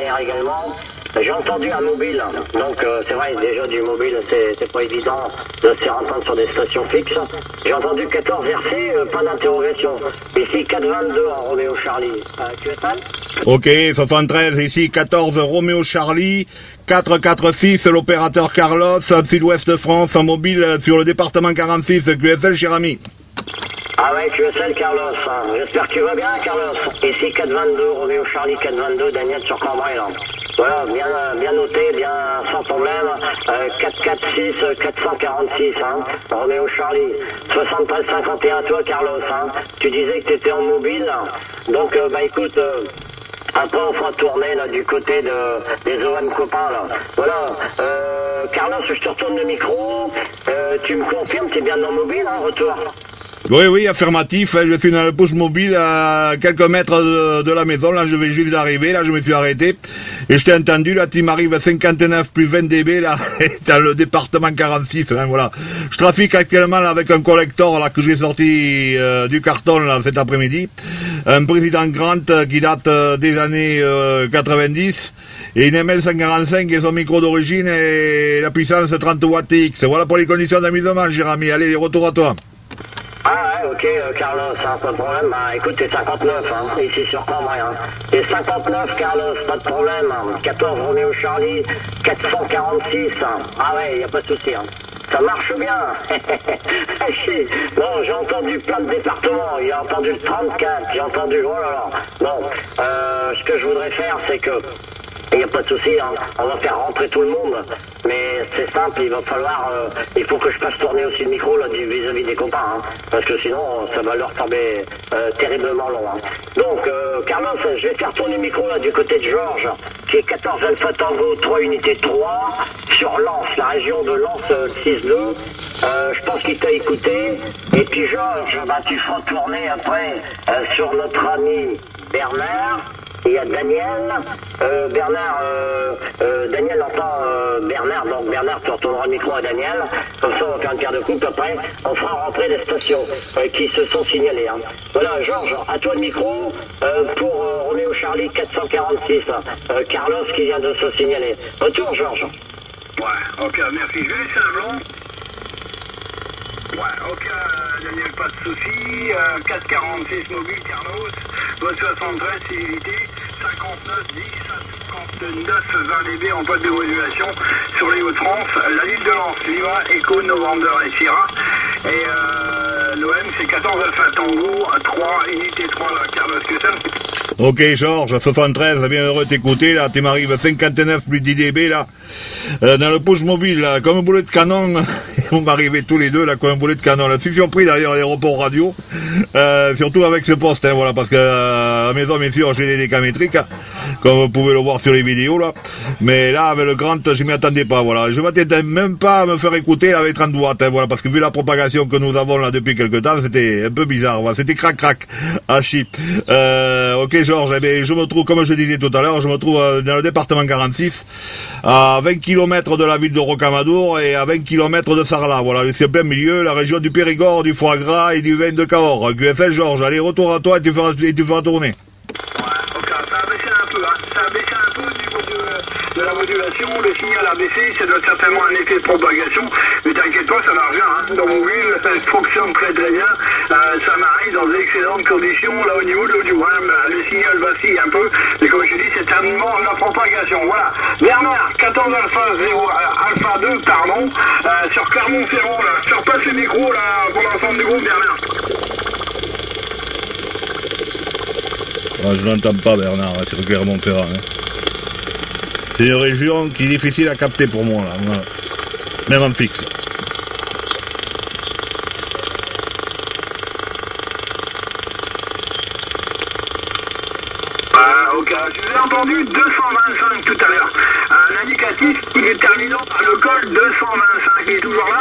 derrière également. J'ai entendu un mobile, donc c'est vrai, déjà du mobile, c'est pas évident de se faire entendre sur des stations fixes. J'ai entendu 14 RC, pas d'interrogation. Ici 422 en Roméo Charlie. QSL? Ok, 73, ici 14 Roméo Charlie, 446, l'opérateur Carlos, Sud-Ouest de France, en mobile sur le département 46, QSL, cher ami. Ah ouais, QSL Carlos, hein. J'espère que tu vas bien Carlos. Ici 422, Roméo Charlie 422, Daniel sur Cambrai là. Voilà, bien noté, bien sans problème. 446, 446, hein. Roméo Charlie. 73-51 à toi Carlos, hein. Tu disais que tu étais en mobile. Donc bah écoute, après on fera tourner là du côté des OM copains là. Voilà. Carlos, je te retourne le micro. Tu me confirmes, tu es bien en mobile, hein, retour? Oui, affirmatif, je suis dans le push mobile à quelques mètres de la maison, là je vais juste d'arriver, là je me suis arrêté, et je t'ai entendu, là tu m'arrives à 59 plus 20 dB, là, dans le département 46, hein, voilà. Je trafique actuellement là, avec un collector, là, que j'ai sorti du carton, là, cet après-midi, un président Grant qui date des années 90, et une ML145 et son micro d'origine, et la puissance 30 Watt X. Voilà pour les conditions d'amusement, Jérémy, allez, retour à toi. Ah ouais, ok, Carlos, hein, pas de problème. Bah écoute, t'es 59, hein, ici sur Cambrai, hein. T'es 59, Carlos, pas de problème. Hein. 14 Roméo Charlie, 446. Hein. Ah ouais, y a pas de souci. Hein. Ça marche bien. Non, j'ai entendu plein de départements. J'ai entendu le 34, j'ai entendu... Oh là là. Bon, ce que je voudrais faire, c'est que... Il n'y a pas de souci, hein. On va faire rentrer tout le monde, mais c'est simple, il va falloir, il faut que je fasse tourner aussi le micro là vis-à-vis des copains, hein, parce que sinon ça va leur tomber terriblement long. Hein. Donc, Carlos, je vais faire tourner le micro là du côté de Georges, qui est 14 Alpha Tango, 3 unités 3, sur Lens, la région de Lens 6-2. Je pense qu'il t'a écouté, et puis Georges, bah, tu feras tourner après sur notre ami Bernard. Il y a Daniel, Daniel entend Bernard, donc Bernard, tu retourneras le micro à Daniel, comme ça on va faire une paire de coupe, après on fera rentrer les stations qui se sont signalées. Hein. Voilà, Georges, à toi le micro pour Roméo Charlie 446, Carlos qui vient de se signaler. Retour Georges. Ouais, ok, merci. Je vais laisser un blanc. Ouais, ok, Daniel, pas de soucis. 446 mobile, Carlos. Vote 73, civilité. 59, 10, 59, 20 dB en poste de modulation sur les Hauts-de-France. La ville de Lens, Lima, Echo, November et Sierra. Et l'OM, c'est 14 Alpha Tango, 3, unité 3, Carlos Custom. Ok, Georges, 73, bien heureux de t'écouter, là, tu m'arrives à 59 plus 10 dB, là, dans le push mobile, là, comme un boulet de canon, vous m'arrivez tous les deux, là, comme un boulet de canon, là, je suis surpris d'ailleurs, l'aéroport radio, surtout avec ce poste, hein, voilà, parce que, à la maison, bien sûr, j'ai des décamétriques, hein, comme vous pouvez le voir sur les vidéos, là, mais là, avec le grand, je m'y attendais pas, voilà, je m'attendais même pas à me faire écouter avec 30 watts, hein, voilà, parce que vu la propagation que nous avons, là, depuis quelques temps, c'était un peu bizarre, voilà, c'était crac-crac, à chip, ok, Georges, eh bien, je me trouve, comme je disais tout à l'heure, je me trouve dans le département 46, à 20 km de la ville de Rocamadour et à 20 km de Sarlat. Voilà, c'est en plein milieu, la région du Périgord, du foie gras et du vin de Cahors. QFL, Georges, allez, retour à toi et tu feras tourner. Ok, ça a baissé un peu, hein. Ça a baissé un peu au niveau de la modulation, le signal a baissé, ça doit être certainement un effet de propagation, mais t'inquiète pas, ça marche bien, hein. Dans mon ville, ça fonctionne très très bien, ça m'arrive dans d'excellentes conditions, là au niveau de l'audio, hein. Le signal vacille un peu, mais comme je dis, c'est tellement la propagation, voilà. Bernard, 14 Alpha 0, Alpha 2, pardon, sur Clermont-Ferrand, là, je repasse le micro, là, pour l'ensemble du groupe, Bernard. Ah, je l'entends pas, Bernard, c'est Clermont-Ferrand. Hein. C'est une région qui est difficile à capter pour moi, là, voilà. Même en fixe. Ok, je vous ai entendu 225 tout à l'heure. Un indicatif qui est terminant par le col 225, il est toujours là?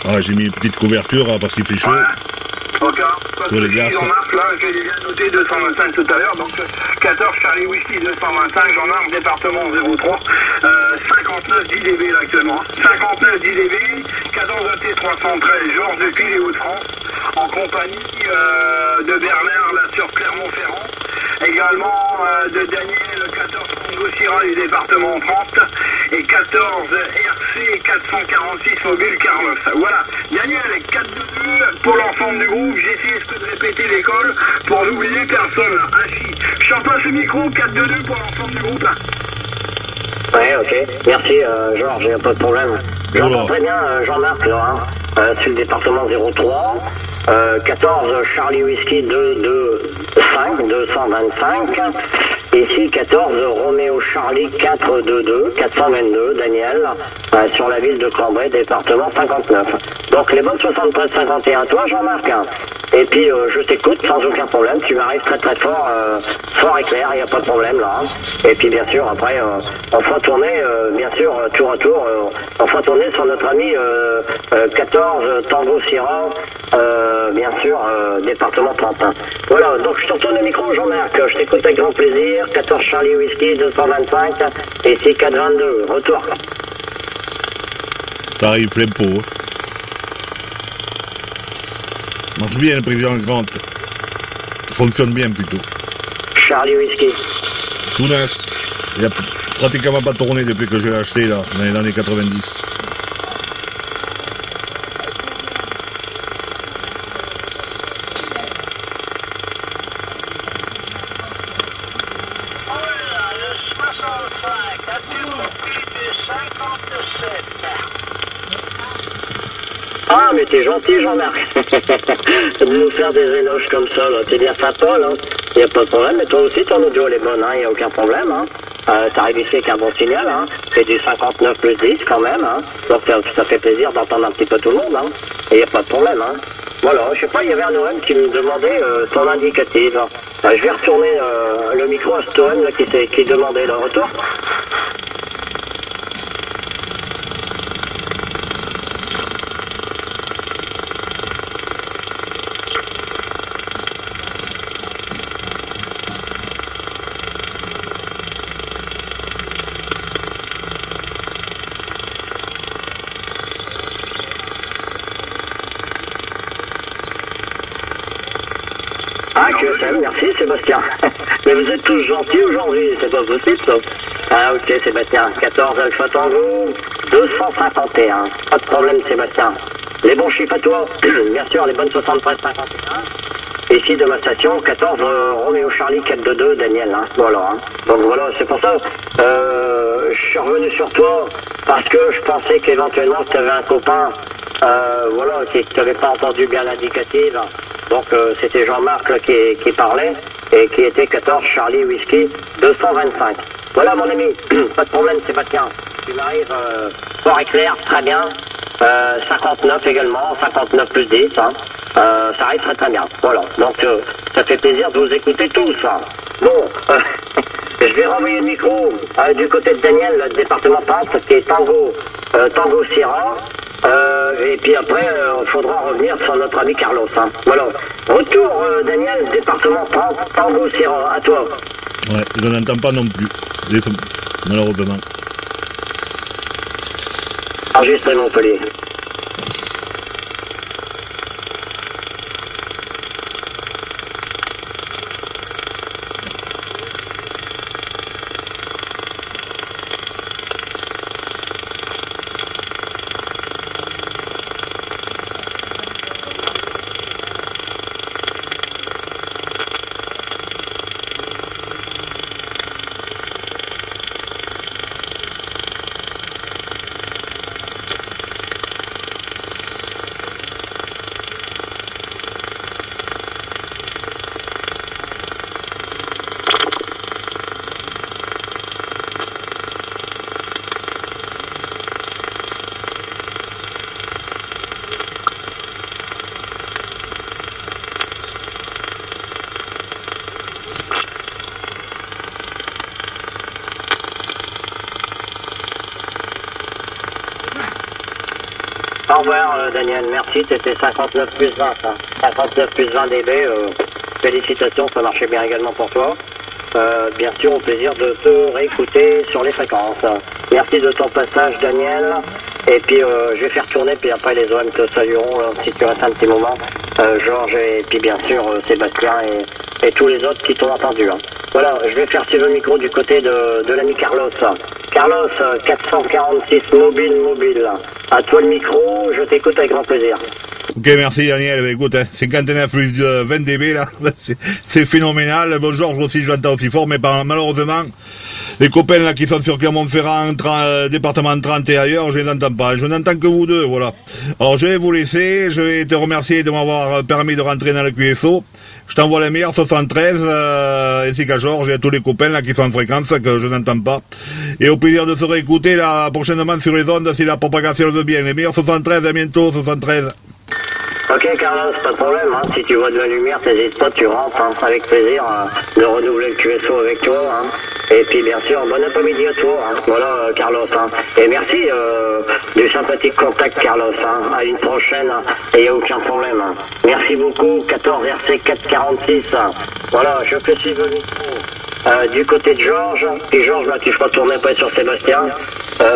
Ah, j'ai mis une petite couverture hein, parce qu'il fait chaud. Ouais. Ok. Sur les glaces. Jean-Marc, là, j'ai déjà noté 225 tout à l'heure. Donc 14 Charlie Whisky 225, Jean-Marc, département 03. 59 10 dB là actuellement. 59 10 dB, 14 AT 313, Georges depuis les Hauts-de-France, en compagnie de Bernard là sur Clermont-Ferrand. Également de Daniel 14 Congo Sierra du département 30 et 14 RC 446 mobile Carlos. Voilà, Daniel 422 pour l'ensemble du groupe. J'ai essayé de répéter l'école pour n'oublier personne. Ainsi, je passe le micro 422 pour l'ensemble du groupe. Ouais, ok. Merci, Georges, il n'y a pas de problème. J'entends très bien Jean-Marc, là, hein, sur le département 03. 14 Charlie Whisky 225, 225. Ici 14 Roméo Charlie 422, 422, Daniel, sur la ville de Cambrai, département 59. Donc les bonnes 73 51, toi Jean-Marc. Et puis je t'écoute sans aucun problème, tu m'arrives très très fort, fort et clair, il n'y a pas de problème là. Et puis bien sûr après on fera tourner, bien sûr, tour à tour, on fera tourner sur notre ami 14 Tango Sierra, bien sûr, département 31. Voilà, donc je te retourne le micro Jean-Marc, je t'écoute avec grand plaisir, 14 Charlie Whisky 225, et ici 422, retour. Ça arrive plein pot. Marche bien le président Grant. Fonctionne bien plutôt. Charlie Whisky. Tout neuf. Il a pratiquement pas tourné depuis que je l'ai acheté là, dans les années 90. Ah, mais t'es gentil, Jean-Marc, de nous faire des éloges comme ça, là. T'es bien sympa, là. Y a pas de problème, mais toi aussi, ton audio, elle est bonne, hein. Y a aucun problème, hein. T'arrives ici avec un bon signal, hein. C'est du 59 plus 10, quand même, hein. Donc, ça fait plaisir d'entendre un petit peu tout le monde, hein. Et y a pas de problème, hein. Voilà, je sais pas, il y avait un OM qui me demandait son indicative. Je vais retourner le micro à cet OM, là, qui demandait le retour. Ah, que ça, merci Sébastien. Mais vous êtes tous gentils aujourd'hui, c'est pas possible ça. Ah ok Sébastien, 14 Alpha Tango, 251. Pas de problème Sébastien. Les bons chiffres à toi, bien sûr, les bonnes 73 51. Ici de ma station, 14 Roméo Charlie 422, Daniel, hein. Voilà. Hein. Donc voilà, c'est pour ça, je suis revenu sur toi, parce que je pensais qu'éventuellement tu avais un copain, voilà, qui n'avait pas entendu bien l'indicative. Donc c'était Jean-Marc qui parlait et qui était 14 Charlie Whisky 225. Voilà mon ami, pas de problème Sébastien. Tu m'arrives fort et clair, très bien. 59 également, 59 plus 10. Hein. Ça arrive très très bien. Voilà, donc ça fait plaisir de vous écouter tous. Hein. Bon, je vais renvoyer le micro du côté de Daniel, le département 30, qui est Tango Sierra. Et puis après, il faudra revenir sur notre ami Carlos. Hein. Voilà. Retour, Daniel, département 30, Tango Sierra, à toi. Ouais, je n'entends pas non plus, malheureusement. Enregistré Montpellier. Au revoir Daniel, merci, c'était 59 plus 20, ça. 59 plus 20 dB, félicitations, ça marchait bien également pour toi. Bien sûr, au plaisir de te réécouter sur les fréquences. Merci de ton passage, Daniel. Et puis je vais faire tourner, puis après les OM te salueront si tu restes un petit moment. Georges et puis bien sûr Sébastien et tous les autres qui t'ont entendu. Hein. Voilà, je vais faire suivre le micro du côté de l'ami Carlos. Carlos, 446 mobile. À toi le micro, je t'écoute avec grand plaisir. Ok, merci Daniel. Bah, écoute, hein, 59 plus 20 dB là, c'est phénoménal. Bon, Georges aussi, je l'entends aussi fort, mais malheureusement, les copains là qui sont sur Clermont-Ferrand, département 30 et ailleurs, je les entends pas. Je n'entends que vous deux, voilà. Alors je vais vous laisser, je vais te remercier de m'avoir permis de rentrer dans le QSO. Je t'envoie les meilleurs 73, ainsi qu'à Georges et à tous les copains là qui font fréquence, que je n'entends pas. Et au plaisir de se réécouter là prochainement sur les ondes si la propagation le veut bien. Les meilleurs 73, à bientôt, 73. Ok Carlos, pas de problème, hein. Si tu vois de la lumière, t'hésites pas, tu rentres, hein. Avec plaisir de renouveler le QSO avec toi. Hein. Et puis bien sûr, bon après-midi à toi, hein. Voilà Carlos. Hein. Et merci du sympathique contact Carlos. Hein. À une prochaine, et il n'y a aucun problème. Hein. Merci beaucoup, 14 RC 446. Voilà, je fais suivre le micro. Du côté de Georges, et Georges, tu feras tourner pas sur Sébastien,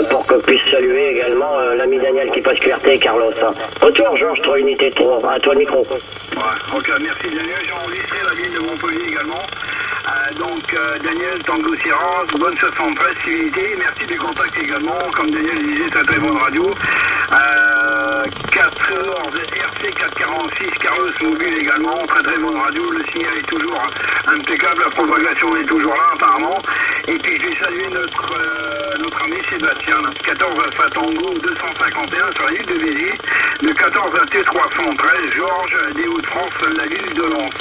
pour qu'on puisse saluer également l'ami Daniel qui passe QRT et Carlos. Retour Georges, 3 unités 3, à toi le micro. Ouais, ok, merci Daniel, j'ai enregistré la ville de Montpellier également. Daniel Tango Sierra, bonne 73 civilité, merci du contact également, comme Daniel disait, très très bonne radio. 14 RC 446, Carlos Mobile également, très très bonne radio, le signal est toujours impeccable, la propagation est toujours là apparemment. Et puis je vais saluer notre ami Sébastien, 14 Alpha Tango 251 sur la ville de Béziers, de 14 à T313, Georges des Hauts-de-France, la ville de Lens.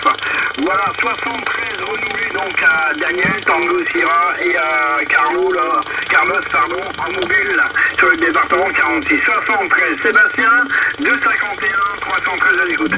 Voilà, 73 renouvelés donc à Daniel Tango Sierra et à Carlos en mobile sur le département 46. 73 Sébastien, 251 313 à l'écoute.